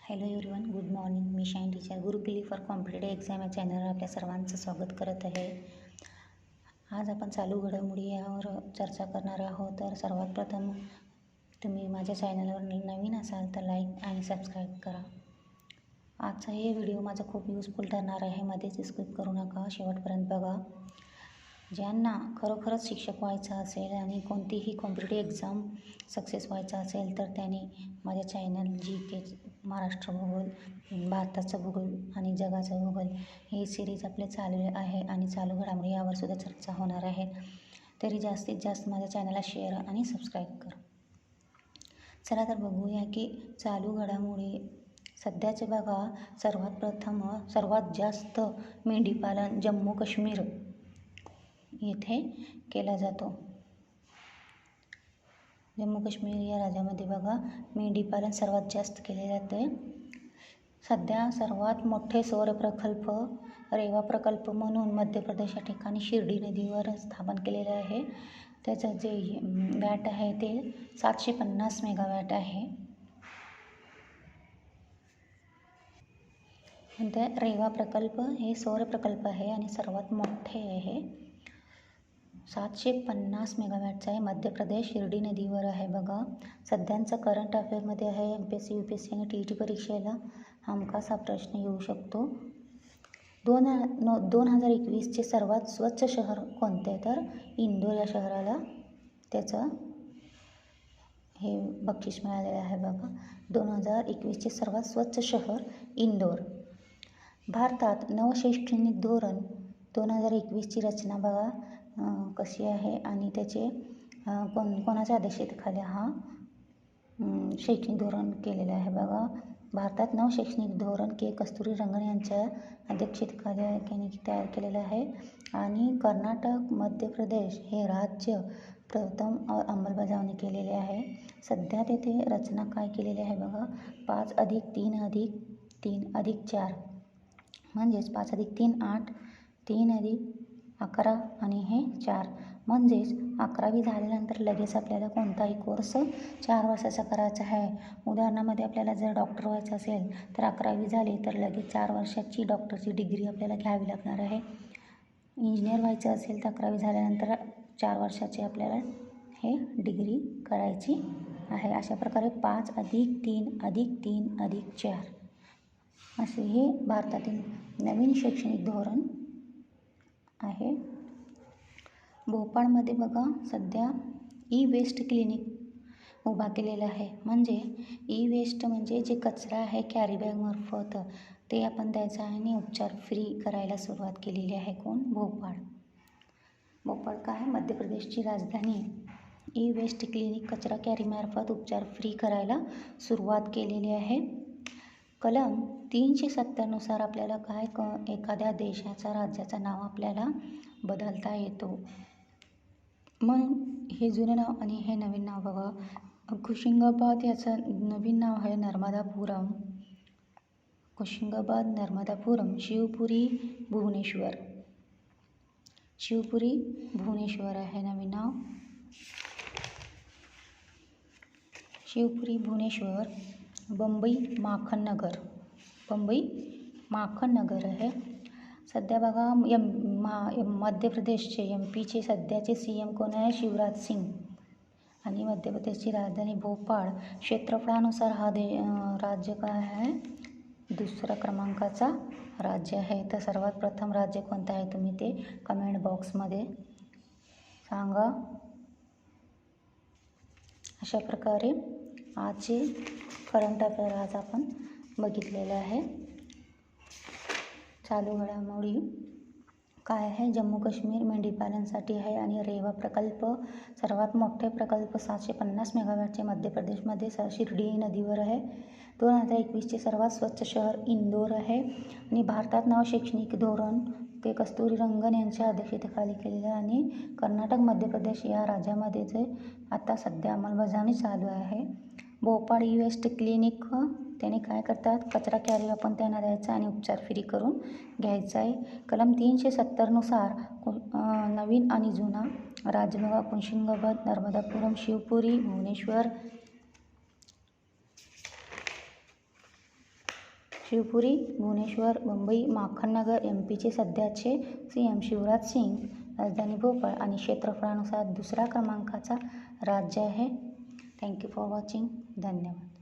Hello everyone, good morning. मी Shine teacher गुरुकिल्ली for competitive exam या चॅनलवर आपल्या सर्वांचं स्वागत करत आहे. आज आपण चालू घडामोडी यावर चर्चा करणार आहोत. तर सर्वात प्रथम तुम्ही माझ्या चॅनलवर नवीन असाल तर लाईक आणि सबस्क्राईब करा. आजचा हे व्हिडिओ माझा खूप युजफुल ठरणार आहे. मध्येच स्किप करू नका, शेवटपर्यंत बघा. ज्यांना खरोखरच शिक्षक व्हायचं असेल आणि कोणतीही कॉम्पिटेटिव्ह एक्झाम सक्सेस व्हायचं असेल तर त्यांनी माझ्या चॅनल GK, महाराष्ट्र भूगोल, भारताचा भूगोल आणि जगाचा भूगोल हे सिरीज आपले चालू आहे आणि चालू घडामोडी यावर सुद्धा चर्चा होणार आहे. तरी जास्तीत जास्त माझ्या चॅनलला शेअर आणि सबस्क्राईब करा. चला तर बघूया की चालू घडामोडी. सध्याचे बघा, सर्वात जास्त मेंढीपालन जम्मू काश्मीर येथे केला जातो. जम्मू काश्मीर या राज्यामध्ये बघा मेंढीपालन सर्वात जास्त केले जाते. सध्या सर्वात मोठे सौर प्रकल्प रेवा प्रकल्प म्हणून मध्य प्रदेश या ठिकाणी शिर्डी नदीवर स्थापन केलेले आहे. त्याचं जे वॅट आहे ते 750 मेगावॅट आहे. नंतर रेवा प्रकल्प हे सौर प्रकल्प आहे आणि सर्वात मोठे आहे. 750 मेगावॅटचा आहे. मध्य प्रदेश शिर्डी नदीवर आहे बघा. सध्यांचा करंट अफेअरमध्ये आहे. MPSC UPSC आणि TET परीक्षेला हमखास हा प्रश्न येऊ शकतो. 2021चे सर्वात स्वच्छ शहर कोणते? तर इंदोर या शहराला त्याचं हे बक्षीस मिळालेलं आहे बघा. 2021चे सर्वात स्वच्छ शहर इंदोर. भारतात नवशैक्षणिक धोरण 2021ची रचना बघा कशी आहे आणि त्याचे कोणाच्या अध्यक्षतेखाली हा शैक्षणिक धोरण केलेलं आहे बघा. भारतात नवशैक्षणिक धोरण कस्तुरीरंगन यांच्या अध्यक्षतेखाली त्यांनी तयार केलेलं आहे आणि कर्नाटक, मध्य प्रदेश हे राज्य प्रथम अंमलबजावणी केलेली आहे. सध्या तेथे रचना काय केलेली आहे बघा. 5+3+3+4 म्हणजेच 5+3 8, 3+11 आणि हे 4 म्हणजेच 11वी झाल्यानंतर लगेच आपल्याला कोणताही कोर्स 4 वर्षाचा करायचा आहे. उदाहरणामध्ये आपल्याला जर डॉक्टर व्हायचं असेल तर 11वी झाली तर लगेच 4 वर्षाची डॉक्टरची डिग्री आपल्याला घ्यावी लागणार आहे. इंजिनियर व्हायचं असेल तर 11वी झाल्यानंतर 4 वर्षाची आपल्याला हे डिग्री करायची आहे. अशा प्रकारे 5+3+3+4 असे हे भारतातील नवीन शैक्षणिक धोरण आहे. भोपाळमध्ये बघा सध्या ई-वेस्ट क्लिनिक उभा केलेलं आहे. म्हणजे ई-वेस्ट म्हणजे जे कचरा आहे कॅरी बॅगमार्फत ते आपण द्यायचं आहे आणि उपचार फ्री करायला सुरुवात केलेली आहे. कोण? भोपाळ. भोपाळ काय? मध्य प्रदेशची राजधानी. ई-वेस्ट क्लिनिक कचरा कॅरीमार्फत उपचार फ्री करायला सुरुवात केलेली आहे. कलम 370 नुसार आपल्याला काय एखाद्या देशाचा राज्याचं नाव आपल्याला बदलता येतो. मग हे जुनं नाव आणि हे नवीन नाव बघा. कुशिंगाबाद याचं नवीन नाव आहे नर्मदापुरम. कुशिंगाबाद, नर्मदापुरम, शिवपुरी, भुवनेश्वर. शिवपुरी, भुवनेश्वर आहे नवीन नाव. शिवपुरी, भुवनेश्वर. बंबई, माखन नगर. बंबई, माखन नगर आहे. सध्या बघा मध्य प्रदेशचे MPचे सध्याचे CM कोण आहे? शिवराज सिंग. आणि मध्य प्रदेशची राजधानी भोपाळ. क्षेत्रफळानुसार हा राज्य काय आहे? दुसऱ्या क्रमांकाचा राज्य आहे. तर सर्वात प्रथम राज्य कोणतं आहे तुम्ही ते कमेंट बॉक्समध्ये सांगा. अशा प्रकारे आजचे करंट अफेअर आज आपण बघितलेलं आहे. चालू घडामोडी काय आहे? जम्मू काश्मीर मेंढीपालनासाठी आहे आणि रेवा प्रकल्प सर्वात मोठे प्रकल्प 750 मेगावॅटचे मध्य प्रदेशमध्ये शिर्डी नदीवर आहे. 2021चे सर्वात स्वच्छ शहर इंदोर आहे आणि भारतात नवशैक्षणिक धोरण कस्तुरीरंगन यांच्या अध्यक्षतेखाली केलेलं आहे आणि कर्नाटक, मध्य प्रदेश या राज्यामध्ये जे आता सध्या अंमलबजावणी चालू आहे. भोपाळ ई-वेस्ट क्लिनिक त्याने काय करतात? कचरा कॅरी आपण त्यांना द्यायचा आणि उपचार फ्री करून घ्यायचा आहे. कलम 370 नुसार नवीन आणि जुना राज्य बघा. कुशिंगाबाद, नर्मदापुरम, शिवपुरी, भुवनेश्वर. शिवपुरी, भुवनेश्वर, मुंबई, माखननगर MP चे सध्याचे CM शिवराज सिंग, राजधानी भोपाळ आणि क्षेत्रफळानुसार दुसऱ्या क्रमांकाचा राज्य आहे. Thank you for watching. धन्यवाद.